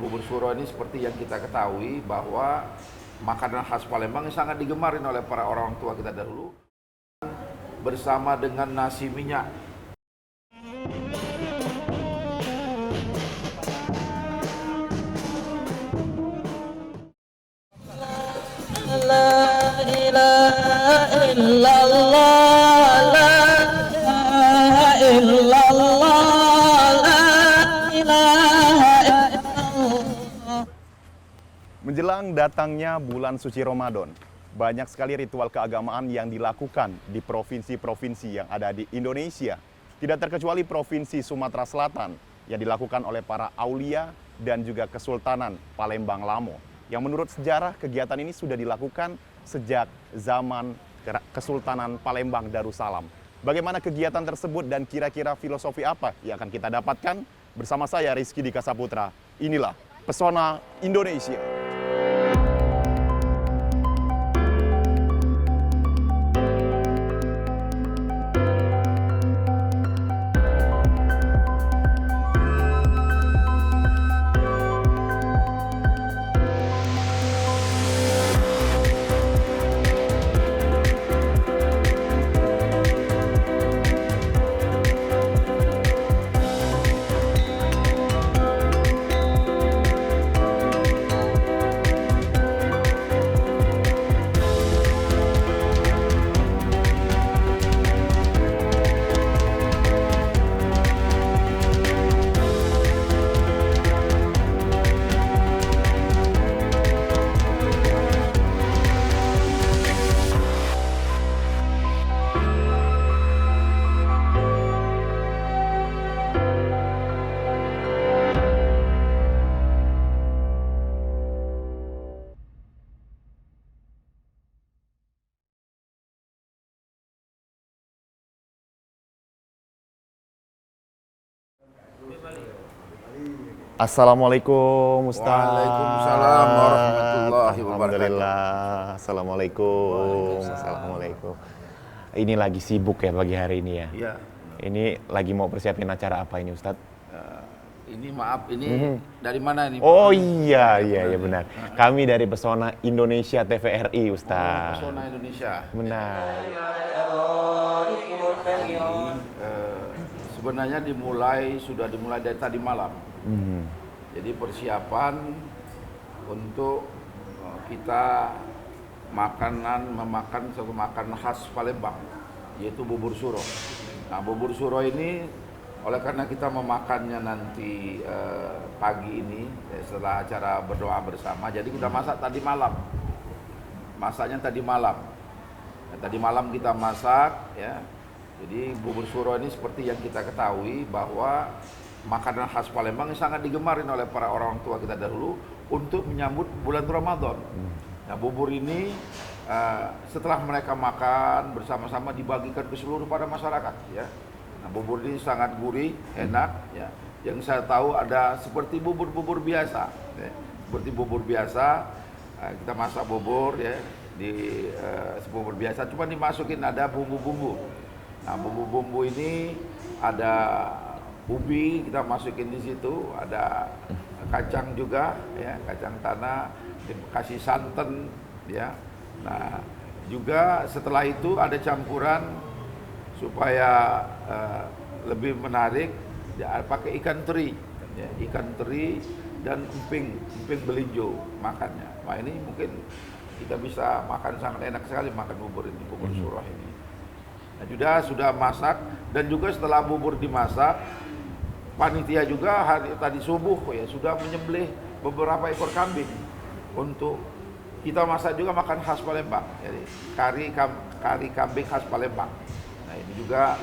Bubur suro ini seperti yang kita ketahui bahwa makanan khas Palembang yang sangat digemarin oleh para orang tua kita dahulu bersama dengan nasi minyak. La ilaha illallah, la ilaha illallah, la ilaha illallah. Menjelang datangnya bulan suci Ramadan, banyak sekali ritual keagamaan yang dilakukan di provinsi-provinsi yang ada di Indonesia. Tidak terkecuali Provinsi Sumatera Selatan yang dilakukan oleh para aulia dan juga Kesultanan Palembang Lamo. Yang menurut sejarah, kegiatan ini sudah dilakukan sejak zaman Kesultanan Palembang Darussalam. Bagaimana kegiatan tersebut dan kira-kira filosofi apa yang akan kita dapatkan? Bersama saya Rizky Dika Saputra, inilah Pesona Indonesia. Assalamualaikum Ustaz. Waalaikumsalam warahmatullahi wabarakatuh. Alhamdulillah. Assalamualaikum. Assalamualaikum. Ini lagi sibuk ya pagi hari ini ya? Iya. Ini lagi mau persiapin acara apa ini Ustaz? Ini maaf, ini dari mana ini? Oh iya benar. Kami dari Pesona Indonesia TVRI Ustaz. Pesona Indonesia. Benar. Sebenarnya sudah dimulai dari tadi malam. Jadi persiapan untuk kita memakan satu makanan khas Palembang, yaitu bubur suro. Nah, bubur suro ini oleh karena kita memakannya nanti pagi ini setelah acara berdoa bersama, jadi kita masak tadi malam. Masaknya tadi malam. Nah, tadi malam kita masak ya. Jadi bubur suro ini seperti yang kita ketahui bahwa makanan khas Palembang yang sangat digemarin oleh para orang tua kita dahulu untuk menyambut bulan Ramadan. Nah, bubur ini setelah mereka makan bersama-sama dibagikan ke seluruh pada masyarakat ya. Nah, bubur ini sangat gurih, enak ya. Yang saya tahu ada seperti bubur-bubur biasa ya. Seperti bubur biasa kita masak bubur ya di bubur biasa, cuma dimasukin ada bumbu-bumbu. Nah, bumbu-bumbu ini ada ubi kita masukin di situ, ada kacang juga ya, kacang tanah, kasih santan ya. Nah, juga setelah itu ada campuran supaya lebih menarik ya, pakai ikan teri ya, ikan teri dan emping belinjo makannya. Nah, ini mungkin kita bisa makan sangat enak sekali makan bubur ini, bubur surah ini. Nah, sudah masak, dan juga setelah bubur dimasak, panitia juga tadi subuh ya sudah menyembelih beberapa ekor kambing untuk kita masak juga makan khas Palembang. Jadi kari kambing khas Palembang. Nah, ini juga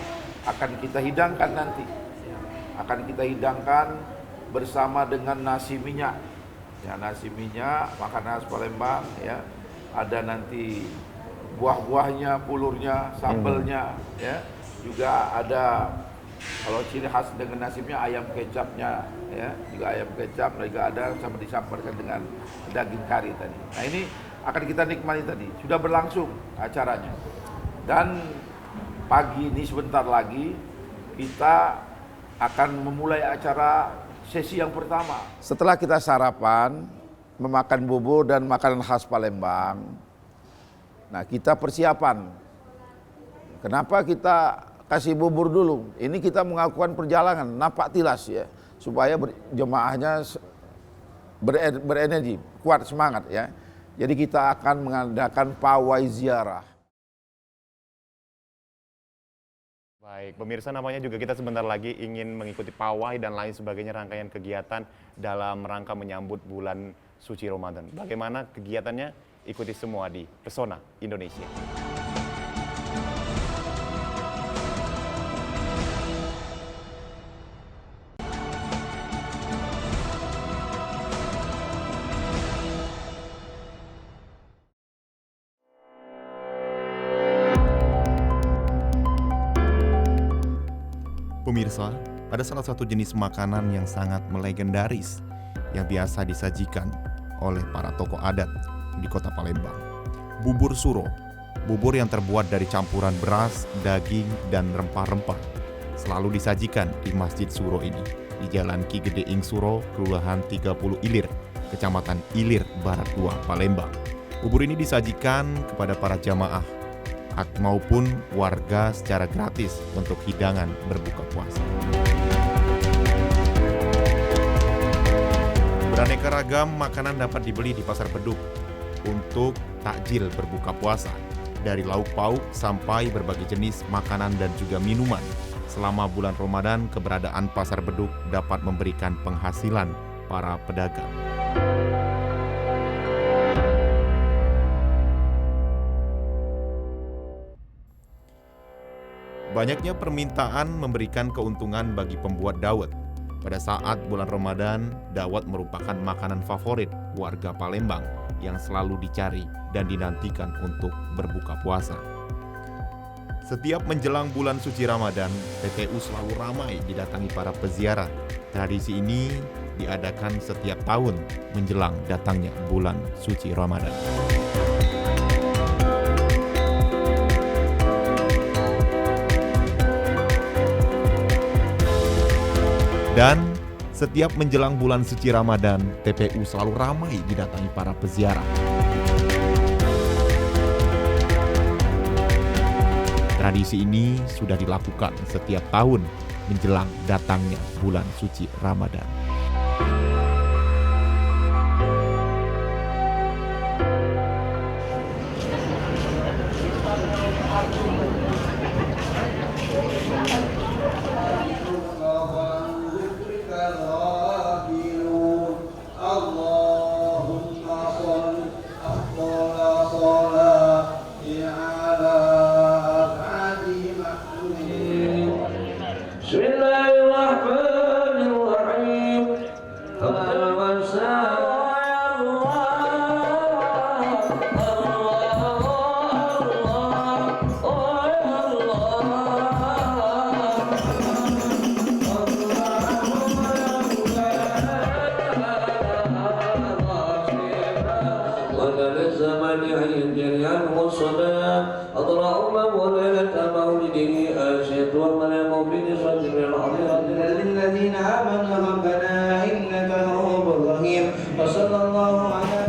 akan kita hidangkan nanti. Akan kita hidangkan bersama dengan nasi minyak. Ya, nasi minyak makanan khas Palembang ya. Ada nanti buah-buahnya, pulurnya, sambelnya ya. Juga ada kalau ciri khas dengan nasi minyak ayam kecapnya ya, juga ayam kecap, juga ada sama disambarkan dengan daging kari tadi. Nah, ini akan kita nikmati tadi. Sudah berlangsung acaranya. Dan pagi ini sebentar lagi kita akan memulai acara sesi yang pertama. Setelah kita sarapan, memakan bubur dan makanan khas Palembang, nah kita persiapan. Kenapa kita kasih bubur dulu? Ini kita melakukan perjalanan, napak tilas ya, supaya jemaahnya berenergi, kuat semangat ya. Jadi kita akan mengadakan pawai ziarah. Baik, pemirsa, namanya juga kita sebentar lagi ingin mengikuti pawai dan lain sebagainya, rangkaian kegiatan dalam rangka menyambut bulan suci Ramadan. Bagaimana kegiatannya? Ikuti semua di Pesona Indonesia. Pemirsa, ada salah satu jenis makanan yang sangat melegendaris yang biasa disajikan oleh para tokoh adat di kota Palembang. Bubur suro, bubur yang terbuat dari campuran beras, daging, dan rempah-rempah, selalu disajikan di Masjid Suro ini, di Jalan Ki Gede Ing Suro, Kelurahan 30 Ilir, Kecamatan Ilir, Barat 2, Palembang. Bubur ini disajikan kepada para jamaah maupun warga secara gratis untuk hidangan berbuka puasa. Beraneka ragam makanan dapat dibeli di Pasar Beduk untuk takjil berbuka puasa, dari lauk pauk sampai berbagai jenis makanan dan juga minuman. Selama bulan Ramadan, keberadaan Pasar Beduk dapat memberikan penghasilan para pedagang. Banyaknya permintaan memberikan keuntungan bagi pembuat dawet. Pada saat bulan Ramadan, dawet merupakan makanan favorit warga Palembang yang selalu dicari dan dinantikan untuk berbuka puasa. Setiap menjelang bulan suci Ramadan, PPU selalu ramai didatangi para peziarah. Tradisi ini diadakan setiap tahun menjelang datangnya bulan suci Ramadan. Dan setiap menjelang bulan suci Ramadan, TPU selalu ramai didatangi para peziarah. Tradisi ini sudah dilakukan setiap tahun menjelang datangnya bulan suci Ramadan. للذين آمنوا ربنا إنك رؤوف رحيم وصلى الله على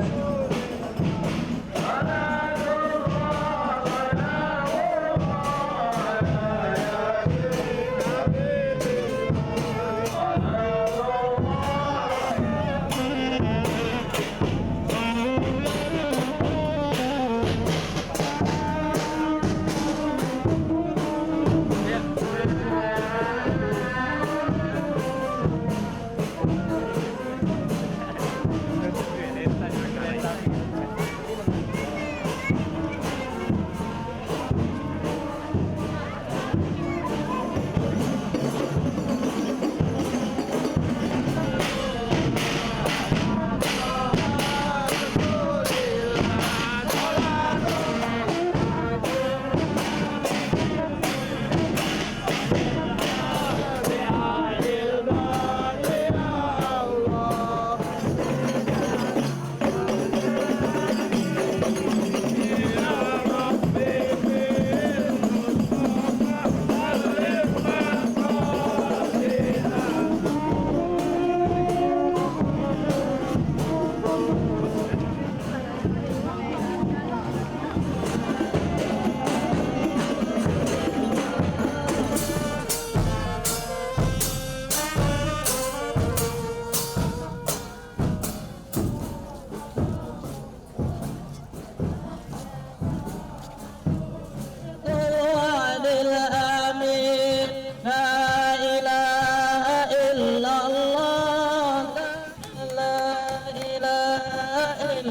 Dan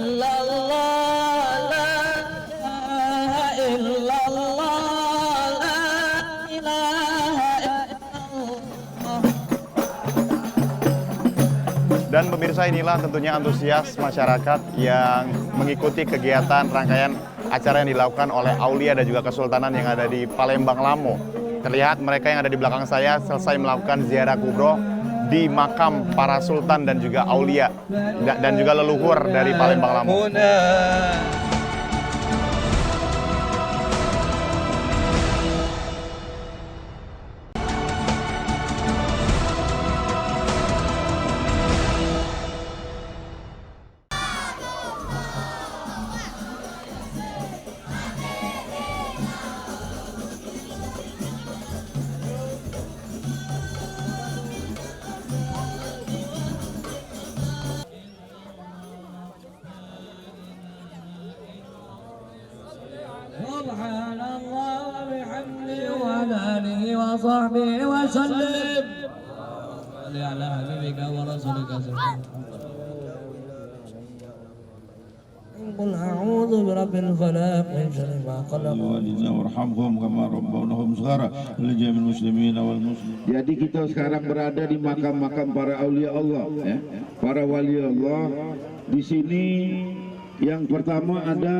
pemirsa, inilah tentunya antusias masyarakat yang mengikuti kegiatan rangkaian acara yang dilakukan oleh Aulia dan juga Kesultanan yang ada di Palembang Lamo. Terlihat mereka yang ada di belakang saya selesai melakukan ziarah kubro di makam para sultan dan juga Aulia dan juga leluhur dari Palembang Lamo. سبحان الله وبحمده وعلى آله وصحبه وسلم على حبيبك ورسولك قل أعوذ برب الفلق من شر ما خلق والدنا وارحمهم كما ربونهم صغارا لجميع المسلمين والمسلمين. Jadi kita sekarang berada di makam-makam para aulia Allah, ya. Para wali Allah. Di sini yang pertama ada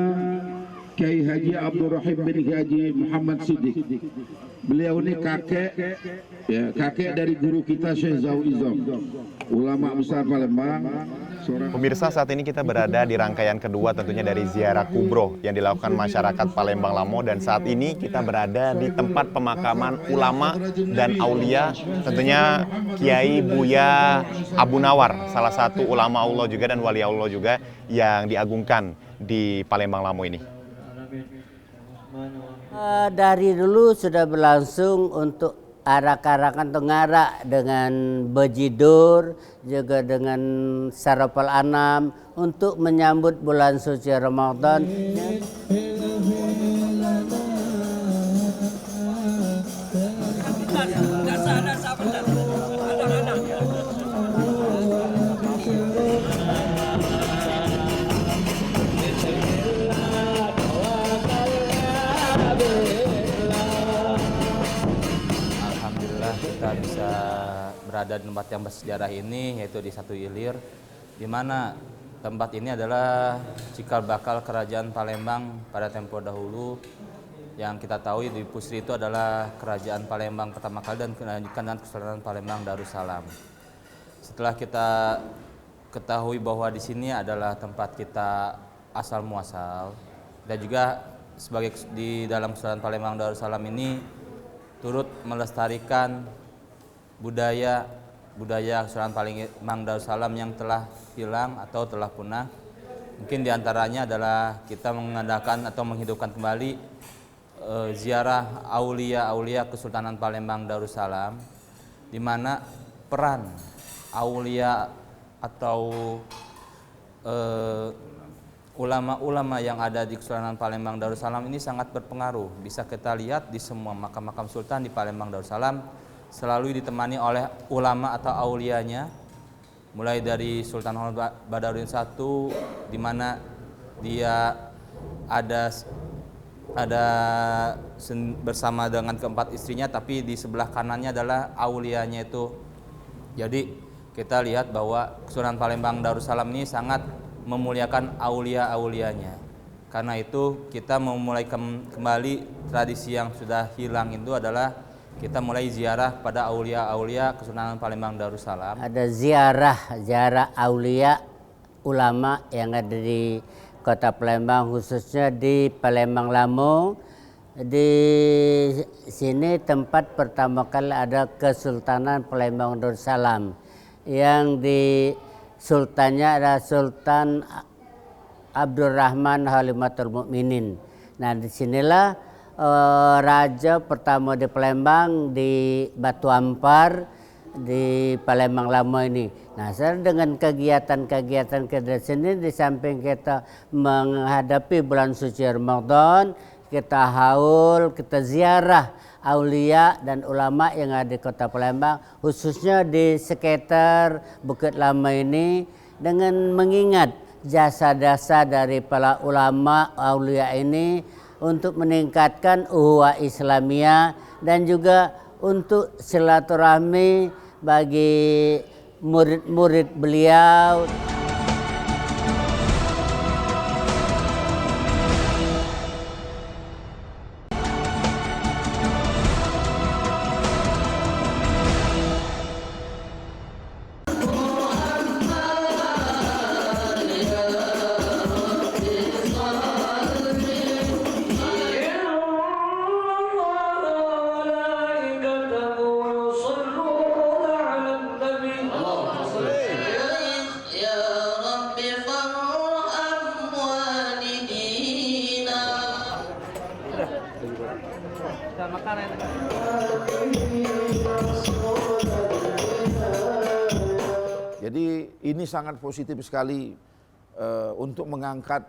Kiai Haji Abdul Rahim bin Haji Muhammad Siddiq. Beliau ini kakek, ya, kakek dari guru kita Syekh Zau Izam, ulama besar Palembang. Pemirsa, saat ini kita berada di rangkaian kedua tentunya dari ziarah kubro yang dilakukan masyarakat Palembang Lamo, dan saat ini kita berada di tempat pemakaman ulama dan aulia, tentunya Kiai Buya Abu Nawar, salah satu ulama Allah juga dan wali Allah juga yang diagungkan di Palembang Lamo ini. Dari dulu sudah berlangsung untuk arak-arakan tengarak dengan bejidur, juga dengan sarapal anam untuk menyambut bulan suci Ramadan. Kita bisa berada di tempat yang bersejarah ini, yaitu di Satu Ilir, di mana tempat ini adalah cikal bakal kerajaan Palembang pada tempo dahulu. Yang kita tahu di Pusri itu adalah kerajaan Palembang pertama kali dan dilanjutkan dengan Kesultanan Palembang Darussalam. Setelah kita ketahui bahwa di sini adalah tempat kita asal muasal, dan juga sebagai di dalam Kesultanan Palembang Darussalam ini turut melestarikan budaya Kesultanan Palembang Darussalam yang telah hilang atau telah punah. Mungkin diantaranya adalah kita mengadakan atau menghidupkan kembali ziarah aulia Kesultanan Palembang Darussalam, di mana peran aulia atau ulama-ulama yang ada di Kesultanan Palembang Darussalam ini sangat berpengaruh. Bisa kita lihat di semua makam-makam sultan di Palembang Darussalam selalu ditemani oleh ulama atau aulianya, mulai dari Sultan Badarudin I, di mana dia ada bersama dengan keempat istrinya, tapi di sebelah kanannya adalah aulianya itu. Jadi kita lihat bahwa Kesultanan Palembang Darussalam ini sangat memuliakan aulia-aulianya. Karena itu kita memulai kembali tradisi yang sudah hilang itu adalah kita mulai ziarah pada aulia-aulia Kesultanan Palembang Darussalam. Ada ziarah aulia ulama yang ada di Kota Palembang, khususnya di Palembang Lamo. Di sini tempat pertama kali ada Kesultanan Palembang Darussalam, yang di sultannya adalah Sultan Abdurrahman Halimatul Mukminin. Nah, disinilah raja pertama di Palembang, di Batu Ampar, di Palembang Lamo ini. Nah, dengan kegiatan-kegiatan kita di sini, di samping kita menghadapi bulan suci Ramadan, kita haul, kita ziarah aulia dan ulama yang ada di Kota Palembang, khususnya di sekitar Bukit Lama ini, dengan mengingat jasa-jasa dari para ulama aulia ini untuk meningkatkan ukhuwah Islamiyah dan juga untuk silaturahmi bagi murid-murid beliau. Jadi ini sangat positif sekali untuk mengangkat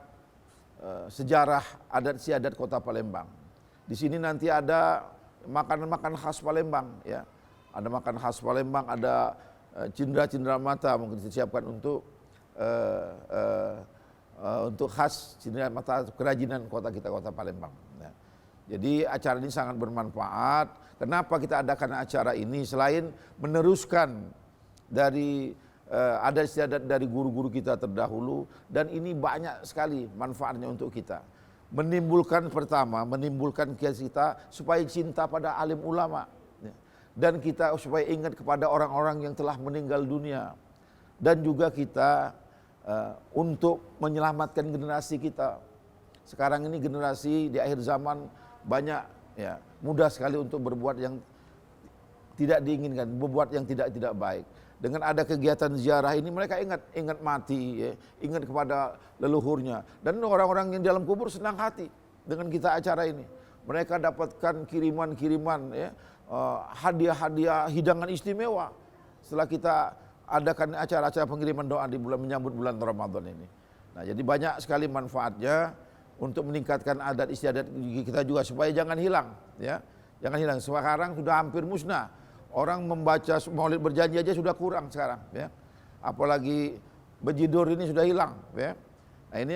sejarah adat istiadat Kota Palembang. Di sini nanti ada makanan-makanan khas Palembang, ya. Ada makanan khas Palembang, ada cindera-cindera mata mungkin disiapkan untuk khas cindera mata kerajinan kota kita, Kota Palembang. Ya. Jadi acara ini sangat bermanfaat. Kenapa kita adakan acara ini selain meneruskan dari adat istiadat dari guru-guru kita terdahulu, dan ini banyak sekali manfaatnya untuk kita. Menimbulkan kita supaya cinta pada alim ulama, ya. Dan kita supaya ingat kepada orang-orang yang telah meninggal dunia, dan juga kita untuk menyelamatkan generasi kita. Sekarang ini generasi di akhir zaman banyak, ya, mudah sekali untuk berbuat yang tidak diinginkan, berbuat yang tidak baik. Dengan ada kegiatan ziarah ini mereka ingat mati, ya, ingat kepada leluhurnya. Dan orang-orang yang dalam kubur senang hati dengan kita acara ini. Mereka dapatkan kiriman-kiriman, ya, hadiah-hadiah, hidangan istimewa setelah kita adakan acara-acara pengiriman doa di menyambut bulan Ramadan ini. Nah, jadi banyak sekali manfaatnya untuk meningkatkan adat istiadat kita juga supaya jangan hilang, ya. Jangan hilang. Sekarang sudah hampir musnah. Orang membaca maulid berjanji aja sudah kurang sekarang, ya. Apalagi bejidur ini sudah hilang, ya. Nah, ini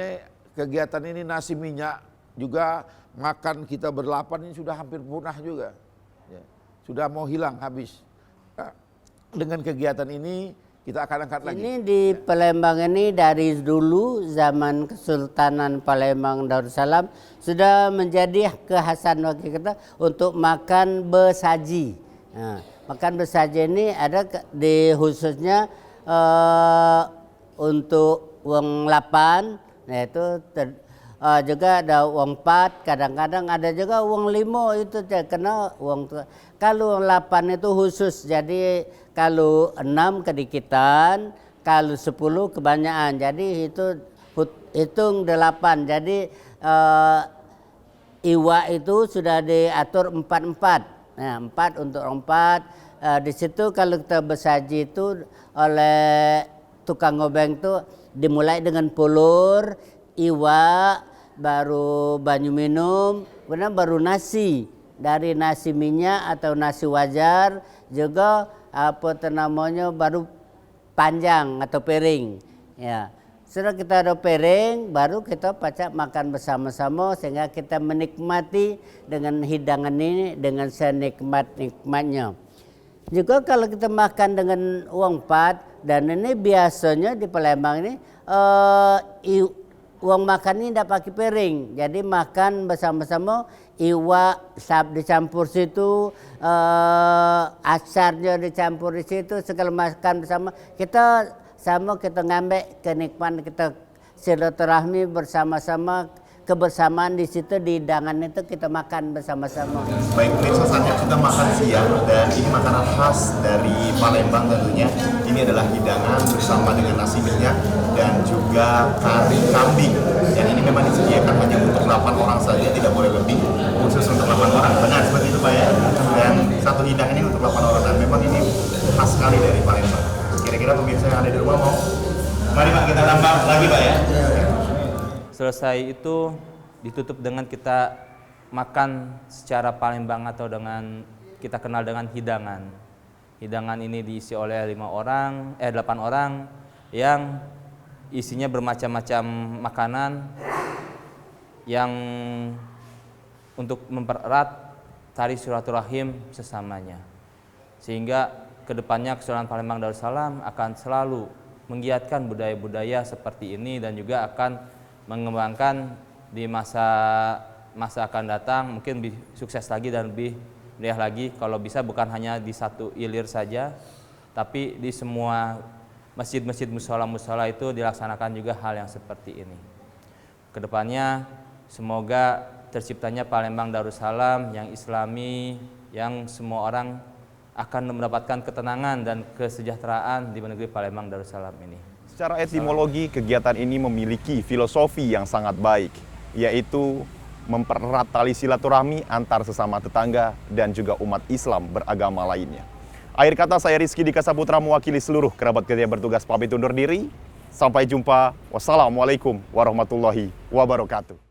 kegiatan ini nasi minyak juga makan kita berlapan ini sudah hampir punah juga, ya. Sudah mau hilang habis. Nah, dengan kegiatan ini kita akan angkat lagi. Ini di Palembang ini dari dulu zaman Kesultanan Palembang Darussalam sudah menjadi kekhasan bagi kita untuk makan besaji. Nah, makan besaji ini ada di khususnya untuk uang 8, yaitu juga ada uang 4, kadang-kadang ada juga uang 5 itu kena uang. Kalau uang 8 itu khusus, jadi kalau 6 kedikitan, kalau 10 kebanyakan. Jadi itu hitung 8. Jadi iwa itu sudah diatur 4-4. Nah, 4 untuk 4. Di situ kalau kita bersaji itu oleh tukang obeng itu dimulai dengan pulur, iwa, baru banyu minum, kemudian baru nasi. Dari nasi minyak atau nasi wajar, juga namanya baru panjang atau piring, ya. Setelah kita ada piring, baru kita pacak makan bersama-sama sehingga kita menikmati dengan hidangan ini dengan senikmat-nikmatnya. Juga kalau kita makan dengan uang 4, dan ini biasanya di Palembang ini uang makan ini tidak pakai piring, jadi makan bersama-sama, iwa dicampur situ, acarnya dicampur di situ, segala makan bersama. Kita ngambil kenikmatan, kita silaturahmi bersama-sama, kebersamaan di situ, di hidangan itu kita makan bersama-sama. Baik, pemirsa, saatnya kita makan siang, dan ini makanan khas dari Palembang tentunya. Ini adalah hidangan bersama dengan nasi minyak dan juga kari kambing. Dan ini memang disediakan hanya untuk 8 orang saja, tidak boleh lebih, khusus untuk 8 orang. Benar seperti itu, Pak, ya? Dan satu hidangan ini untuk 8 orang, dan memang ini khas sekali dari Palembang. Kira-kira pemirsa yang ada di rumah mau? Mari, Pak, kita tambah lagi, Pak, ya. Selesai itu ditutup dengan kita makan secara Palembang atau dengan kita kenal dengan hidangan. Hidangan ini diisi oleh 8 orang yang isinya bermacam-macam makanan yang untuk mempererat tali silaturahim sesamanya. Sehingga kedepannya Kesultanan Palembang Darussalam akan selalu menggiatkan budaya-budaya seperti ini dan juga akan mengembangkan di masa akan datang, mungkin lebih sukses lagi dan lebih meriah lagi. Kalau bisa bukan hanya di satu ilir saja, tapi di semua masjid-masjid musola-musola itu dilaksanakan juga hal yang seperti ini. Kedepannya semoga terciptanya Palembang Darussalam yang islami, yang semua orang akan mendapatkan ketenangan dan kesejahteraan di negeri Palembang Darussalam ini. Secara etimologi, kegiatan ini memiliki filosofi yang sangat baik, yaitu mempererat tali silaturahmi antar sesama tetangga dan juga umat Islam beragama lainnya. Akhir kata, saya Rizky Dika Saputra mewakili seluruh kerabat kerja yang bertugas pamit undur diri. Sampai jumpa. Wassalamualaikum warahmatullahi wabarakatuh.